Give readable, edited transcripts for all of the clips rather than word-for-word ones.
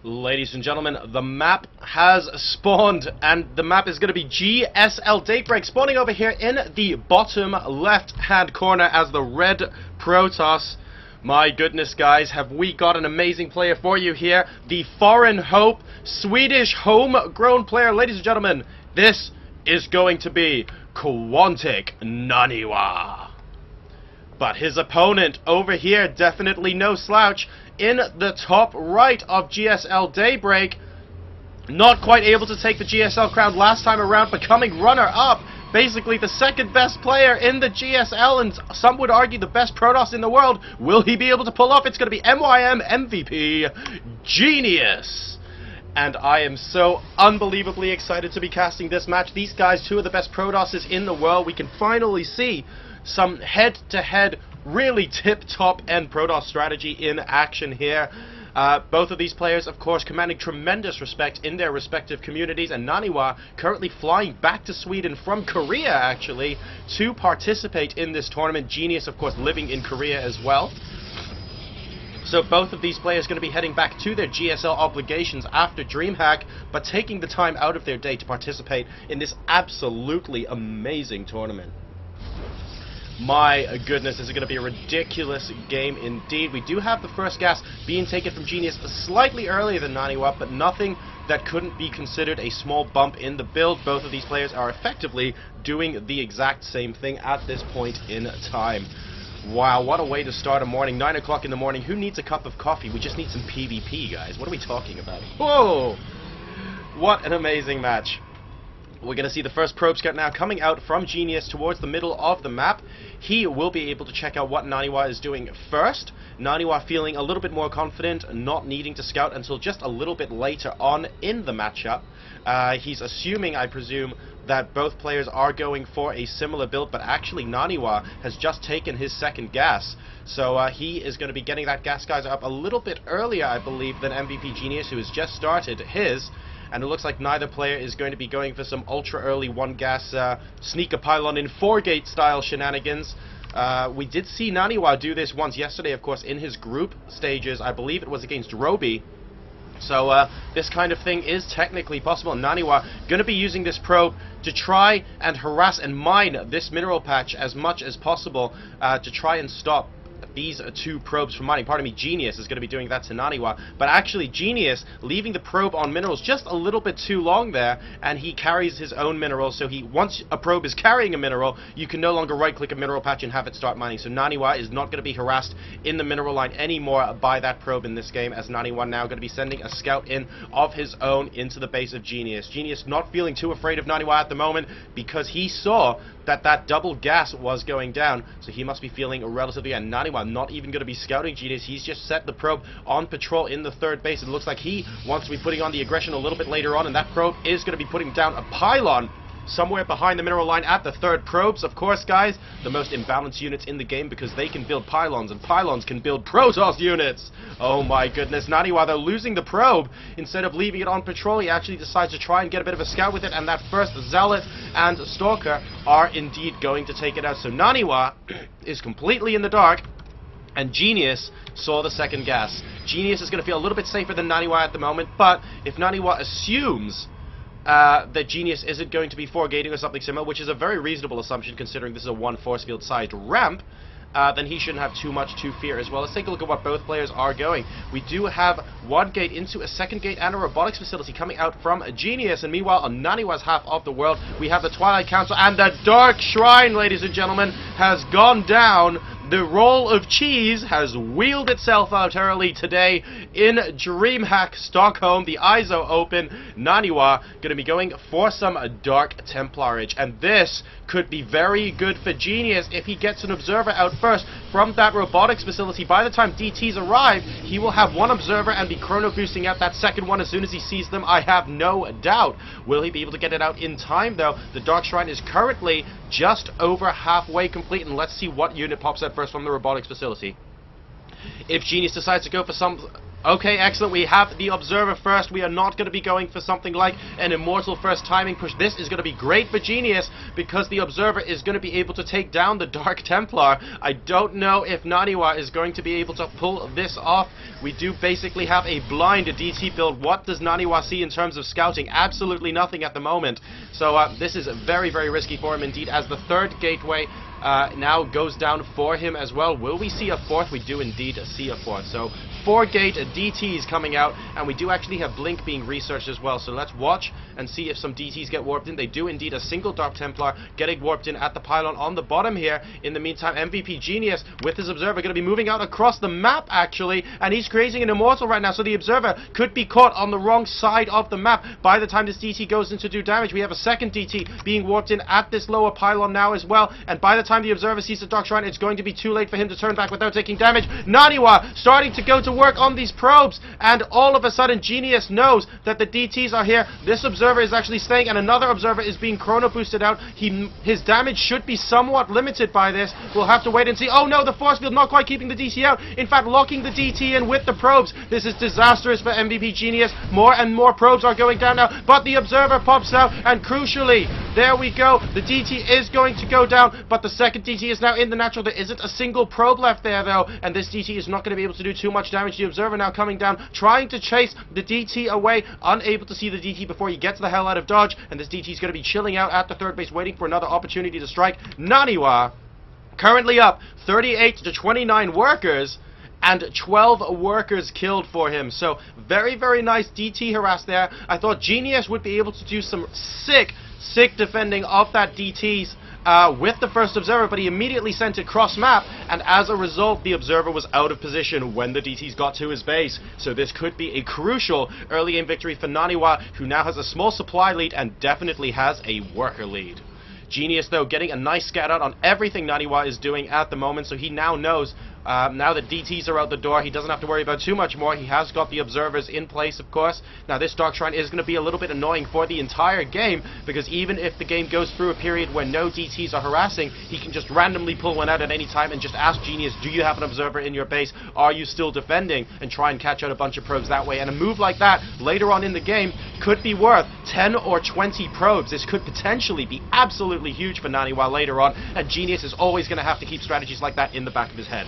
Ladies and gentlemen, the map has spawned, and the map is going to be GSL Daybreak, spawning over here in the bottom left-hand corner as the red Protoss. My goodness, guys, have we got an amazing player for you here. The foreign hope, Swedish homegrown player. Ladies and gentlemen, this is going to be QuanticNaNiwa. But his opponent over here, definitely no slouch, in the top right of GSL Daybreak. Not quite able to take the GSL crown last time around, becoming runner-up. Basically the second best player in the GSL, and some would argue the best Protoss in the world. Will he be able to pull off? It's going to be MVPGenius. And I am so unbelievably excited to be casting this match. These guys, two of the best Protosses in the world. We can finally see some head-to-head, really tip-top end Protoss strategy in action here. Both of these players, of course, commanding tremendous respect in their respective communities, and Naniwa currently flying back to Sweden from Korea, actually, to participate in this tournament. Genius, of course, living in Korea as well. So both of these players going to be heading back to their GSL obligations after Dreamhack, but taking the time out of their day to participate in this absolutely amazing tournament. My goodness, this is going to be a ridiculous game indeed. We do have the first gas being taken from Genius slightly earlier than Naniwa, but nothing that couldn't be considered a small bump in the build. Both of these players are effectively doing the exact same thing at this point in time. Wow, what a way to start a morning. 9 o'clock in the morning. Who needs a cup of coffee? We just need some PvP, guys. What are we talking about? Whoa! What an amazing match. We're going to see the first probe scout now coming out from Genius towards the middle of the map. He will be able to check out what Naniwa is doing first. Naniwa feeling a little bit more confident, not needing to scout until just a little bit later on in the matchup. He's assuming, I presume, that both players are going for a similar build, but actually Naniwa has just taken his second gas. So he is going to be getting that gas geyser up a little bit earlier, I believe, than MVPGenius, who has just started his. And it looks like neither player is going to be going for some ultra-early one-gas sneaker pylon in 4-gate style shenanigans. We did see Naniwa do this once yesterday, of course, in his group stages. I believe it was against Roby. So this kind of thing is technically possible. Naniwa going to be using this probe to try and harass and mine this mineral patch as much as possible to try and stop these two probes from mining. Pardon me, Genius is going to be doing that to Naniwa, but actually Genius leaving the probe on minerals just a little bit too long there, and he carries his own minerals. So once a probe is carrying a mineral, you can no longer right-click a mineral patch and have it start mining. So Naniwa is not going to be harassed in the mineral line anymore by that probe in this game, as Naniwa now going to be sending a scout in of his own into the base of Genius. Genius not feeling too afraid of Naniwa at the moment because he saw that double gas was going down, so he must be feeling relatively, and Naniwa not even going to be scouting Genius. He's just set the probe on patrol in the third base. It looks like he wants to be putting on the aggression a little bit later on, and that probe is going to be putting down a pylon somewhere behind the mineral line at the third probes. Of course, guys, the most imbalanced units in the game, because they can build pylons, and pylons can build Protoss units. Oh my goodness. Naniwa, though, losing the probe. Instead of leaving it on patrol, he actually decides to try and get a bit of a scout with it, and that first Zealot and Stalker are indeed going to take it out. So Naniwa is completely in the dark, and Genius saw the second gas. Genius is going to feel a little bit safer than Naniwa at the moment, but if Naniwa assumes that Genius isn't going to be 4-gating or something similar, which is a very reasonable assumption considering this is a 1 force field sized ramp, then he shouldn't have too much to fear as well. Let's take a look at what both players are going. We do have 1 gate into a 2nd gate and a robotics facility coming out from Genius, and meanwhile on Naniwa's half of the world we have the Twilight Council, and the Dark Shrine, ladies and gentlemen, has gone down. The roll of cheese has wheeled itself out early today in Dreamhack Stockholm, the EIZO Open. Naniwa going to be going for some Dark Templarage, and this could be very good for Genius if he gets an observer out first from that robotics facility. By the time DTs arrive, he will have 1 observer and be chrono boosting out that second one as soon as he sees them, I have no doubt. Will he be able to get it out in time, though? The Dark Shrine is currently just over halfway complete, and let's see what unit pops out first from the robotics facility. If Genius decides to go for some Okay, excellent. We have the Observer first. We are not going to be going for something like an Immortal first timing push. This is going to be great for Genius because the Observer is going to be able to take down the Dark Templar. I don't know if Naniwa is going to be able to pull this off. We do basically have a blind DT build. What does Naniwa see in terms of scouting? Absolutely nothing at the moment. So this is very, very risky for him indeed, as the third gateway now goes down for him as well. Will we see a fourth? We do indeed see a fourth. So 4-gate DTs coming out, and we do actually have Blink being researched as well. So let's watch and see if some DTs get warped in. They do indeed. A single Dark Templar getting warped in at the pylon on the bottom here. In the meantime, MVPGenius with his Observer going to be moving out across the map actually, and he's creating an Immortal right now. So the Observer could be caught on the wrong side of the map by the time this DT goes in to do damage. We have a second DT being warped in at this lower pylon now as well, and by the time the Observer sees the Dark Shrine, it's going to be too late for him to turn back without taking damage. Naniwa starting to go to work on these probes, and all of a sudden Genius knows that the DTs are here. This Observer is actually staying, and another Observer is being chrono boosted out. His damage should be somewhat limited by this. We'll have to wait and see. Oh no, the force field not quite keeping the DT out. In fact, locking the DT in with the probes. This is disastrous for MVPGenius. More and more probes are going down now, but the Observer pops out, and crucially, there we go. The DT is going to go down, but the second DT is now in the natural. There isn't a single probe left there though, and this DT is not going to be able to do too much damage. The Observer now coming down, trying to chase the DT away, unable to see the DT before he gets the hell out of dodge, and this DT is going to be chilling out at the third base, waiting for another opportunity to strike. Naniwa currently up 38 to 29 workers, and 12 workers killed for him. So very, very nice DT harass there. I thought Genius would be able to do some sick defending of that DTs with the first Observer, but he immediately sent it cross map, and as a result the Observer was out of position when the DTs got to his base. So this could be a crucial early game victory for Naniwa, who now has a small supply lead and definitely has a worker lead. Genius though getting a nice scout out on everything Naniwa is doing at the moment, so he now knows now that DTs are out the door, he doesn't have to worry about too much more. He has got the Observers in place, of course. Now this Dark Shrine is going to be a little bit annoying for the entire game, because even if the game goes through a period where no DTs are harassing, he can just randomly pull one out at any time and just ask Genius, do you have an Observer in your base? Are you still defending? And try and catch out a bunch of probes that way. And a move like that later on in the game could be worth 10 or 20 probes. This could potentially be absolutely huge for Naniwa later on, and Genius is always going to have to keep strategies like that in the back of his head.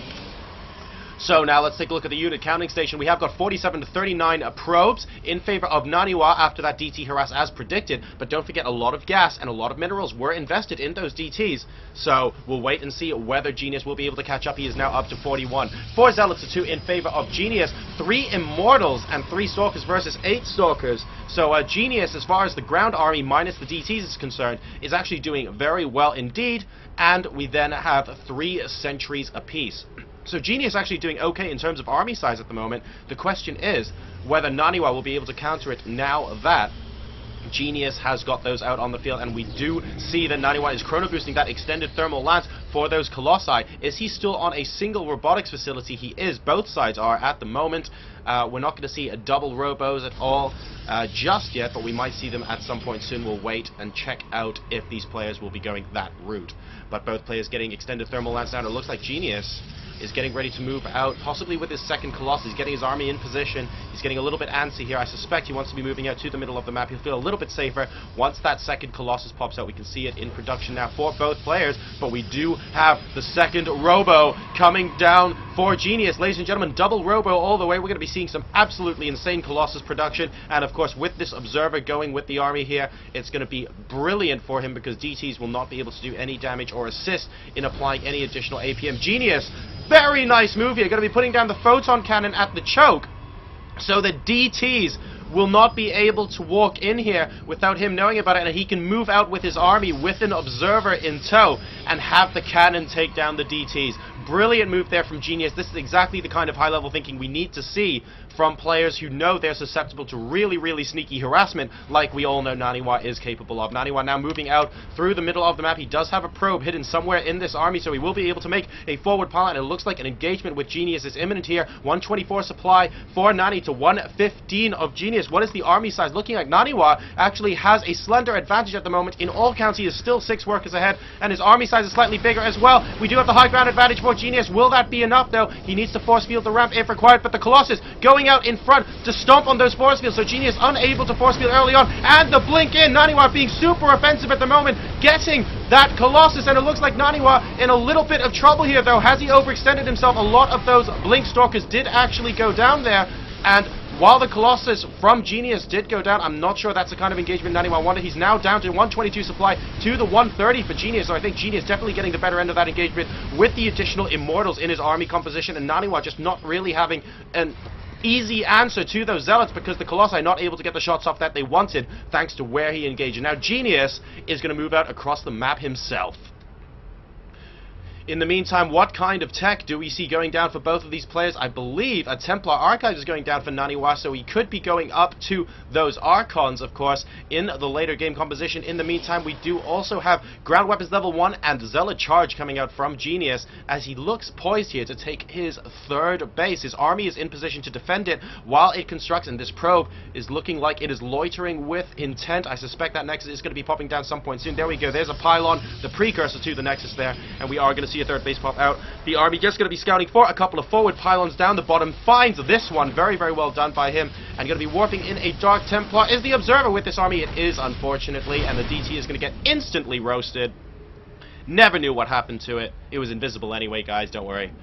So now let's take a look at the unit counting station. We have got 47 to 39 probes in favor of Naniwa after that DT harass as predicted, but don't forget a lot of gas and a lot of minerals were invested in those DTs. So we'll wait and see whether Genius will be able to catch up. He is now up to 41. 4 Zealots to 2 in favor of Genius, 3 Immortals and 3 Stalkers versus 8 Stalkers. So Genius, as far as the ground army minus the DTs is concerned, is actually doing very well indeed, and we then have 3 sentries apiece. So Genius actually doing okay in terms of army size at the moment. The question is whether Naniwa will be able to counter it now that Genius has got those out on the field, and we do see that Naniwa is chrono boosting that extended thermal lance for those Colossi. Is he still on a single robotics facility? He is. Both sides are at the moment. We're not going to see a double robos at all just yet, but we might see them at some point soon. We'll wait and check out if these players will be going that route. But both players getting extended thermal lance down. It looks like Genius is getting ready to move out, possibly with his second Colossus. He's getting his army in position. He's getting a little bit antsy here. I suspect he wants to be moving out to the middle of the map. He'll feel a little bit safer once that second Colossus pops out. We can see it in production now for both players, but we do have the second Robo coming down for Genius. Ladies and gentlemen, double Robo all the way. We're going to be seeing some absolutely insane Colossus production, and of course with this Observer going with the army here, it's going to be brilliant for him because DTs will not be able to do any damage or assist in applying any additional APM. Genius, very nice move here. Going to be putting down the photon cannon at the choke, so the DTs will not be able to walk in here without him knowing about it, and he can move out with his army with an Observer in tow and have the cannon take down the DTs. Brilliant move there from Genius. This is exactly the kind of high-level thinking we need to see from players who know they're susceptible to really, really sneaky harassment, like we all know Naniwa is capable of. Naniwa now moving out through the middle of the map. He does have a probe hidden somewhere in this army, so he will be able to make a forward pile, and it looks like an engagement with Genius is imminent here. 124 supply for Nani to 115 of Genius. What is the army size looking like? Naniwa actually has a slender advantage at the moment. In all counts, he is still 6 workers ahead, and his army size is slightly bigger as well. We do have the high ground advantage for Genius. Will that be enough, though? He needs to force field the ramp if required, but the Colossus going coming out in front to stomp on those force fields, so Genius unable to force field early on, and the blink in. NaNiwa being super offensive at the moment, getting that Colossus, and it looks like NaNiwa in a little bit of trouble here, though. Has he overextended himself? A lot of those blink stalkers did actually go down there, and while the Colossus from Genius did go down, I'm not sure that's the kind of engagement NaNiwa wanted. He's now down to 122 supply to the 130 for Genius, so I think Genius definitely getting the better end of that engagement with the additional Immortals in his army composition, and NaNiwa just not really having an easy answer to those Zealots because the Colossi not able to get the shots off that they wanted thanks to where he engaged. And now Genius is going to move out across the map himself. In the meantime, what kind of tech do we see going down for both of these players? I believe a Templar Archives is going down for NaNiwa, so he could be going up to those Archons, of course, in the later game composition. In the meantime, we do also have Ground Weapons level 1 and Zealot Charge coming out from Genius as he looks poised here to take his third base. His army is in position to defend it while it constructs, and this probe is looking like it is loitering with intent. I suspect that Nexus is going to be popping down some point soon. There we go. There's a pylon, the precursor to the Nexus there, and we are going to see a third base pop out. The army just going to be scouting for a couple of forward pylons down the bottom. Finds this one. Very, very well done by him. And going to be warping in a Dark Templar. Is the Observer with this army? It is, unfortunately. And the DT is going to get instantly roasted. Never knew what happened to it. It was invisible anyway, guys. Don't worry.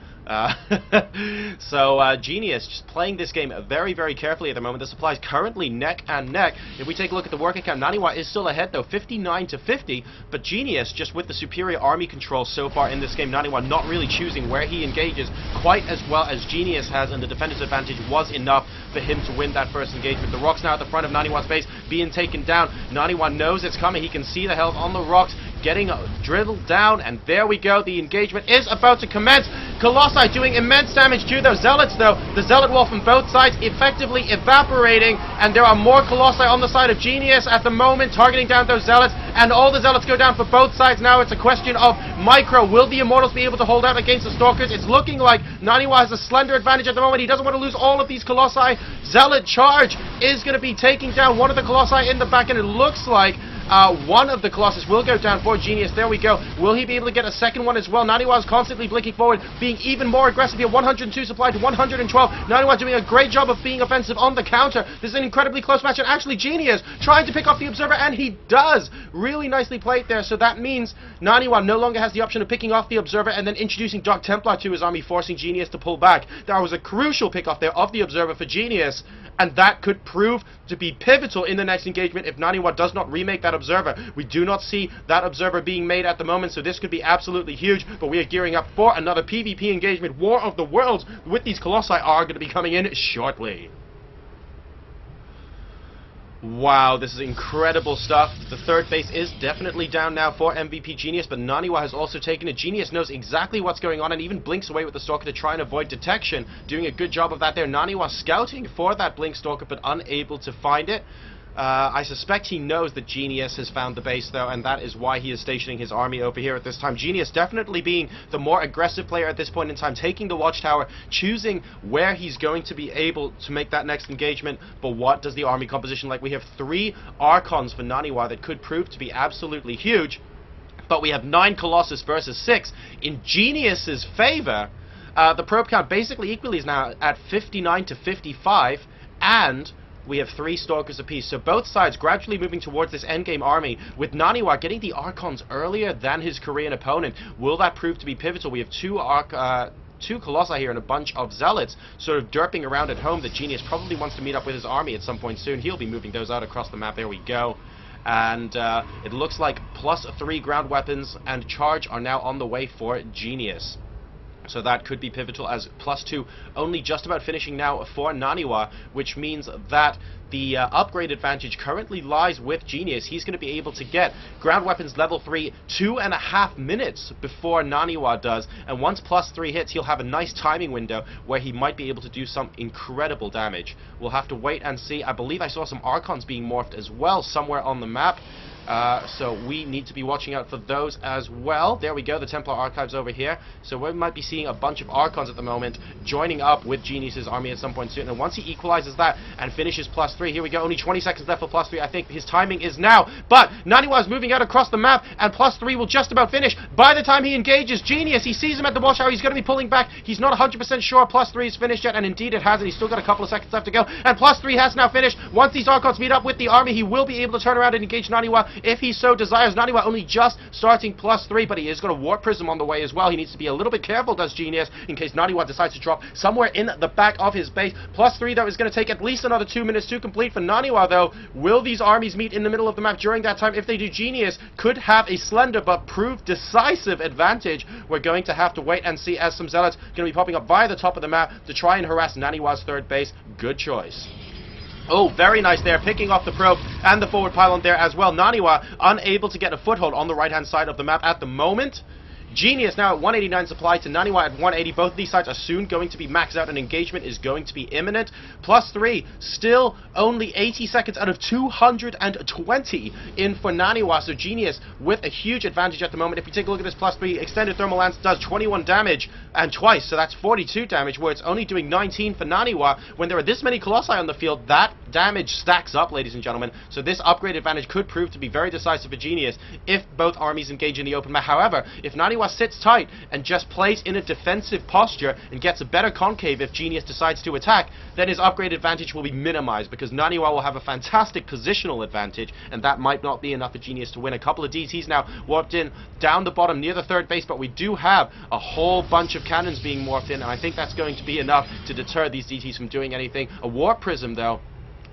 Genius just playing this game very, very carefully at the moment. The supply is currently neck and neck. If we take a look at the working count, NaNiwa is still ahead though, 59 to 50, but Genius just with the superior army control so far in this game. NaNiwa not really choosing where he engages quite as well as Genius has, and the defender's advantage was enough for him to win that first engagement. The rocks now at the front of NaNiwa's base being taken down. NaNiwa knows it's coming. He can see the health on the rocks getting drilled down, and there we go. The engagement is about to commence. Colossi doing immense damage to those Zealots, though. The Zealot wall from both sides effectively evaporating, and there are more Colossi on the side of Genius at the moment, targeting down those Zealots, and all the Zealots go down for both sides. Now it's a question of micro. Will the Immortals be able to hold out against the Stalkers? It's looking like NaNiwa has a slender advantage at the moment. He doesn't want to lose all of these Colossi. Zealot Charge is going to be taking down one of the Colossi in the back, and it looks like one of the Colossus will go down for Genius. There we go. Will he be able to get a second one as well? NaNiwa is constantly blinking forward, being even more aggressive here. 102 supply to 112. NaNiwa doing a great job of being offensive on the counter. This is an incredibly close match, and actually Genius trying to pick off the Observer, and he does. Really nicely played there. So that means NaNiwa no longer has the option of picking off the Observer and then introducing Dark Templar to his army, forcing Genius to pull back. There was a crucial pick off there of the Observer for Genius, and that could prove to be pivotal in the next engagement if NaNiwa does not remake that Observer. We do not see that Observer being made at the moment, so this could be absolutely huge, but we are gearing up for another PvP engagement. War of the Worlds with these Colossi are going to be coming in shortly. Wow, this is incredible stuff. The third base is definitely down now for MVPGenius, but NaNiwa has also taken it. Genius knows exactly what's going on and even blinks away with the Stalker to try and avoid detection. Doing a good job of that there. NaNiwa scouting for that Blink Stalker, but unable to find it. I suspect he knows that Genius has found the base, though, and that is why he is stationing his army over here at this time. Genius definitely being the more aggressive player at this point in time, taking the Watchtower, choosing where he's going to be able to make that next engagement. But what does the army composition like? We have 3 Archons for NaNiwa that could prove to be absolutely huge, but we have 9 Colossus versus 6 in Genius's favor. The probe count basically equally is now at 59 to 55, and we have 3 Stalkers apiece, so both sides gradually moving towards this endgame army, with NaNiwa getting the Archons earlier than his Korean opponent. Will that prove to be pivotal? We have 2 Colossi here and a bunch of Zealots sort of derping around at home that Genius probably wants to meet up with his army at some point soon. He'll be moving those out across the map. There we go. And it looks like +3 ground weapons and charge are now on the way for Genius. So that could be pivotal, as +2 only just about finishing now for NaNiwa, which means that the upgrade advantage currently lies with Genius. He's going to be able to get ground weapons level 3 2.5 minutes before NaNiwa does, and once +3 hits, he'll have a nice timing window where he might be able to do some incredible damage. We'll have to wait and see. I believe I saw some Archons being morphed as well somewhere on the map. So we need to be watching out for those as well. There we go, the Templar Archives over here. So we might be seeing a bunch of Archons at the moment joining up with Genius's army at some point soon. And once he equalizes that and finishes +3, here we go, only 20 seconds left for +3. I think his timing is now. But Naniwa is moving out across the map, and +3 will just about finish. By the time he engages Genius, he sees him at the watch tower. He's going to be pulling back. He's not 100% sure +3 is finished yet, and indeed it hasn't. He's still got a couple of seconds left to go. And +3 has now finished. Once these Archons meet up with the army, he will be able to turn around and engage Naniwa if he so desires. Naniwa only just starting +3, but he is going to Warp Prism on the way as well. He needs to be a little bit careful, does Genius, in case Naniwa decides to drop somewhere in the back of his base. +3, though, is going to take at least another 2 minutes to complete for Naniwa, though. Will these armies meet in the middle of the map during that time? If they do, Genius could have a slender but prove decisive advantage. We're going to have to wait and see, as some Zealots going to be popping up via the top of the map to try and harass Naniwa's third base. Good choice. Oh, very nice there, picking off the probe and the forward pylon there as well. Naniwa unable to get a foothold on the right-hand side of the map at the moment. Genius now at 189 supply to Naniwa at 180. Both of these sides are soon going to be maxed out, and engagement is going to be imminent. +3, still only 80 seconds out of 220 in for Naniwa. So Genius with a huge advantage at the moment. If we take a look at this +3, extended thermal lance does 21 damage and twice, so that's 42 damage, where it's only doing 19 for Naniwa. When there are this many Colossi on the field, that damage stacks up, ladies and gentlemen. So this upgrade advantage could prove to be very decisive for Genius if both armies engage in the open map. However, if Naniwa sits tight and just plays in a defensive posture and gets a better concave if Genius decides to attack, then his upgrade advantage will be minimized, because Naniwa will have a fantastic positional advantage, and that might not be enough for Genius to win. A couple of DTs now warped in down the bottom near the third base, but we do have a whole bunch of cannons being warped in, and I think that's going to be enough to deter these DTs from doing anything. A Warp Prism, though,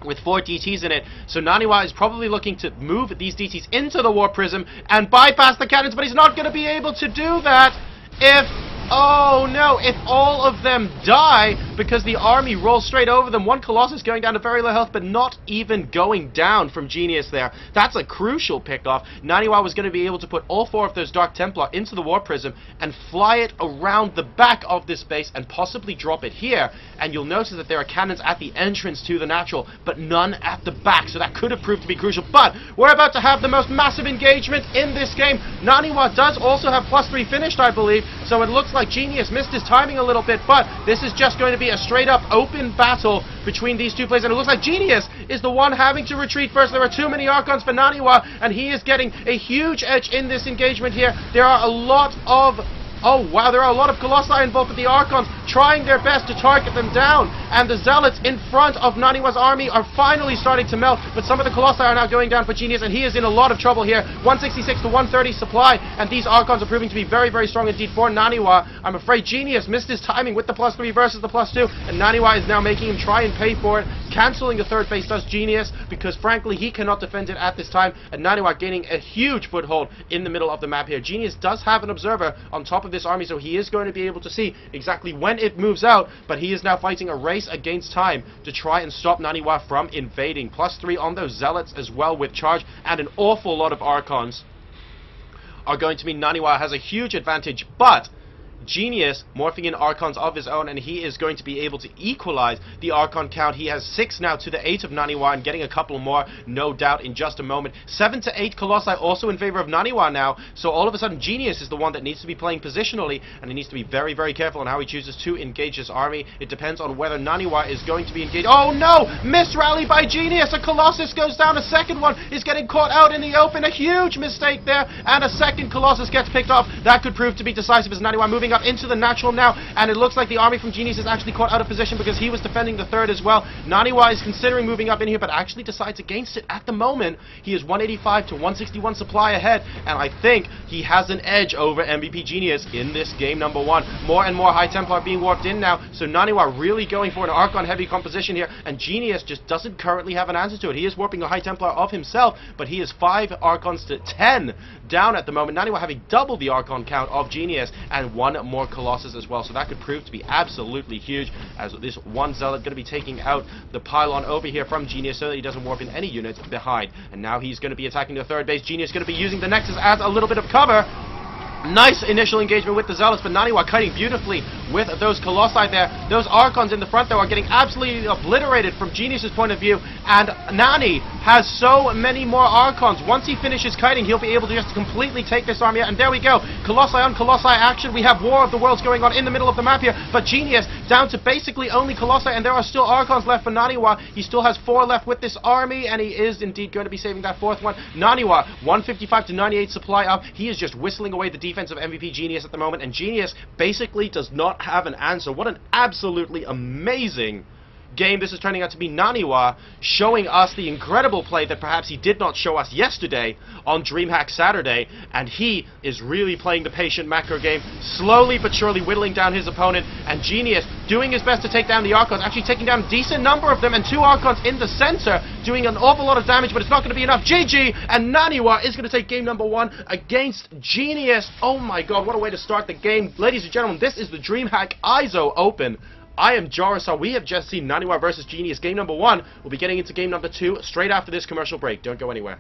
with 4 DTs in it, so Naniwa is probably looking to move these DTs into the Warp Prism and bypass the cannons, but he's not going to be able to do that if, oh no, if all of them die, because the army rolls straight over them. One Colossus going down to very low health, but not even going down from Genius there. That's a crucial pick-off. Naniwa was going to be able to put all 4 of those Dark Templar into the Warp Prism and fly it around the back of this base and possibly drop it here. And you'll notice that there are cannons at the entrance to the natural, but none at the back, so that could have proved to be crucial. But we're about to have the most massive engagement in this game. Naniwa does also have +3 finished, I believe, so it looks like Genius missed his timing a little bit, but this is just going to be a straight-up open battle between these two players, and it looks like Genius is the one having to retreat first. There are too many Archons for Naniwa, and he is getting a huge edge in this engagement here. There are a lot of... oh wow, there are a lot of Colossi involved, with the Archons trying their best to target them down, and the Zealots in front of Naniwa's army are finally starting to melt, but some of the Colossi are now going down for Genius, and he is in a lot of trouble here. 166 to 130 supply, and these Archons are proving to be very, very strong indeed for Naniwa. I'm afraid Genius missed his timing with the +3 versus the +2, and Naniwa is now making him try and pay for it. Cancelling the third base does Genius, because frankly he cannot defend it at this time, and Naniwa gaining a huge foothold in the middle of the map here. Genius does have an observer on top of this army, so he is going to be able to see exactly when it moves out, but he is now fighting a race against time to try and stop Naniwa from invading. +3 on those Zealots as well with charge, and an awful lot of Archons are going to mean Naniwa has a huge advantage, but Genius morphing in Archons of his own, and he is going to be able to equalize the Archon count. He has 6 now to the 8 of Naniwa, and getting a couple more, no doubt, in just a moment. 7 to 8 Colossi also in favor of Naniwa now, so all of a sudden Genius is the one that needs to be playing positionally, and he needs to be very, very careful on how he chooses to engage his army. It depends on whether Naniwa is going to be engaged. Oh no! Miss rally by Genius! A Colossus goes down, a second one is getting caught out in the open, a huge mistake there, and a second Colossus gets picked off. That could prove to be decisive as Naniwa moving up into the natural now, and it looks like the army from Genius is actually caught out of position because he was defending the third as well. Naniwa is considering moving up in here, but actually decides against it at the moment. He is 185 to 161 supply ahead, and I think he has an edge over MVPGenius in this game number 1. More and more High Templar being warped in now, so Naniwa really going for an Archon heavy composition here, and Genius just doesn't currently have an answer to it. He is warping a High Templar of himself, but he is 5 Archons to 10 down at the moment. Naniwa having double the Archon count of Genius, and 1 more Colossus as well, so that could prove to be absolutely huge, as this one Zealot going to be taking out the pylon over here from Genius so that he doesn't warp in any units behind. And now he's going to be attacking the third base. Genius going to be using the Nexus as a little bit of cover. Nice initial engagement with the Zealots, but Naniwa cutting beautifully with those Colossi there. Those Archons in the front, though, are getting absolutely obliterated from Genius's point of view, and Nani has so many more Archons. Once he finishes kiting, he'll be able to just completely take this army out, and there we go. Colossi on Colossi action. We have War of the Worlds going on in the middle of the map here, but Genius down to basically only Colossi, and there are still Archons left for Naniwa. He still has 4 left with this army, and he is indeed going to be saving that 4th one. Naniwa, 155 to 98 supply up. He is just whistling away the defense of MVPGenius at the moment, and Genius basically does not have an answer. What an absolutely amazing game this is turning out to be. Naniwa showing us the incredible play that perhaps he did not show us yesterday on Dreamhack Saturday, and he is really playing the patient macro game, slowly but surely whittling down his opponent, and Genius doing his best to take down the Archons, actually taking down a decent number of them, and 2 Archons in the center doing an awful lot of damage, but it's not going to be enough. GG, and Naniwa is going to take game number 1 against Genius. Oh my god, what a way to start the game. Ladies and gentlemen, this is the Dreamhack EIZO Open. I am JoRoSaR. We have just seen Naniwa versus Genius game number 1. We'll be getting into game number 2 straight after this commercial break. Don't go anywhere.